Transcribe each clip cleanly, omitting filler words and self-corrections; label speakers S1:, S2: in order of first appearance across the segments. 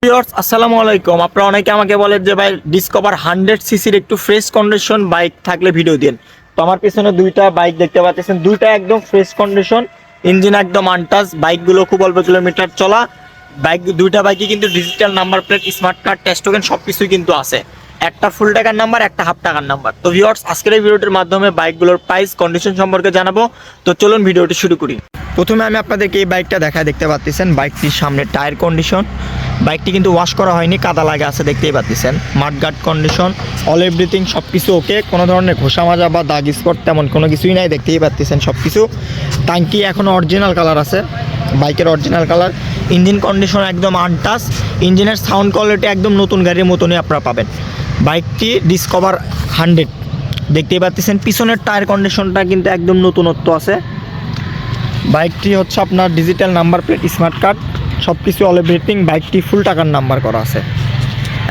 S1: Viewers আসসালামু আলাইকুম। আপনারা অনেকে আমাকে বলেন যে ভাই ডিসকভার 100 সিসির একটু ফ্রেশ কন্ডিশন বাইক থাকলে ভিডিও দিন। তো আমার পিছনে দুইটা বাইক দেখতে পাচ্ছেন, দুইটা একদম ফ্রেশ কন্ডিশন, ইঞ্জিন একদম আনটাচ, বাইকগুলো খুব অল্প কিলোমিটার চলা বাইক। দুইটা বাইকই কিন্তু digital number plate, smart card, test token সবকিছুই কিন্তু আছে। একটা ফুল টাকার নাম্বার, একটা হাফ টাকার নাম্বার। তো ভিউয়ার্স আজকের এই ভিডিওটির মাধ্যমে বাইকগুলোর প্রাইস কন্ডিশন সম্পর্কে জানাবো। তো চলুন ভিডিওটি শুরু করি। প্রথমে আমি আপনাদেরকে এই বাইকটা দেখায়, দেখতে পাচ্ছেন বাইকটির সামনে টায়ার কন্ডিশন। বাইকটি কিন্তু ওয়াশ করা হয়নি, কাদা লাগে আছে দেখতেই পাচ্ছেন। মাডগার্ড কন্ডিশন, অল এভরিথিং সব কিছু ওকে, কোনো ধরনের ঘষা মাজা বা দাগ স্পট তেমন কোনো কিছুই নাই, দেখতেই পাচ্ছেন সব কিছু। ট্যাঙ্কি এখনও অরিজিনাল কালার আছে, বাইকের অরিজিনাল কালার। ইঞ্জিন কন্ডিশন একদম আনটাচ, ইঞ্জিনের সাউন্ড কোয়ালিটি একদম নতুন গাড়ির মতনই আপনারা পাবেন। বাইকটি ডিসকভার 100 দেখতেই পাচ্ছেন। পিছনের টায়ার কন্ডিশনটা কিন্তু একদম নতুনত্ব আছে। বাইকটি হচ্ছে আপনার digital number plate, smart card সব কিছু অল এভরিথিং। বাইকটি ফুল টাকার নাম্বার করা আছে,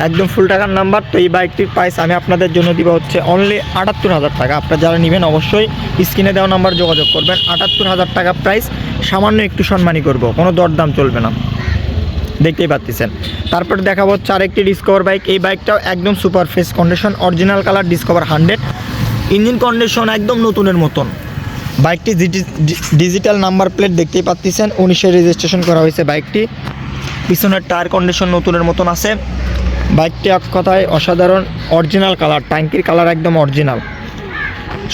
S1: একদম ফুল টাকার নাম্বার। তো এই বাইকটির প্রাইস আমি আপনাদের জন্য দিব হচ্ছে অনলি 78,000 টাকা। আপনারা যারা নেবেন অবশ্যই স্ক্রিনে দেওয়া নাম্বার যোগাযোগ করবেন। 78,000 টাকা প্রাইস, সামান্য একটু সম্মানী করব, কোনো দরদাম চলবে না, দেখতেই পাচ্ছেন। তারপরে দেখাবো হচ্ছে আরেকটি ডিসকভার বাইক। এই বাইকটাও একদম super fresh condition, original colour, discover 100। Engine condition একদম নতুনের মতন। বাইকটি ডিজিটাল নাম্বার প্লেট দেখতেই পাচ্ছেন, 19-এ রেজিস্ট্রেশন করা হয়েছে বাইকটি। পিছনের টায়ার কন্ডিশন নতুনের মতন আছে। বাইকটি এক কথায় অসাধারণ, অরিজিনাল কালার, ট্যাঙ্কির কালার একদম অরিজিনাল,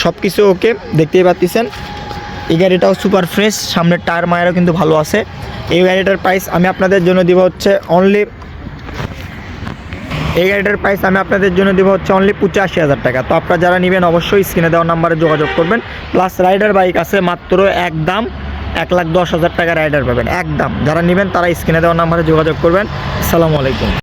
S1: সব কিছু ওকে, দেখতেই পাচ্ছেন। এই গাড়িটাও সুপার ফ্রেশ, সামনের টায়ার মায়ারও কিন্তু ভালো আছে। এই গাড়িটার প্রাইস আমি আপনাদের জন্য দিব হচ্ছে অনলি 85,000 টাকা। তো আপনারা যারা নেবেন অবশ্যই স্ক্রিনে দেওয়া নাম্বারে যোগাযোগ করবেন। প্লাস রাইডার বাইক আছে মাত্র একদম 1,10,000 টাকা রাইডার পাবেন একদম। যারা নেবেন তারা স্ক্রিনে দেওয়া নাম্বারে যোগাযোগ করবেন। আসসালামু আলাইকুম।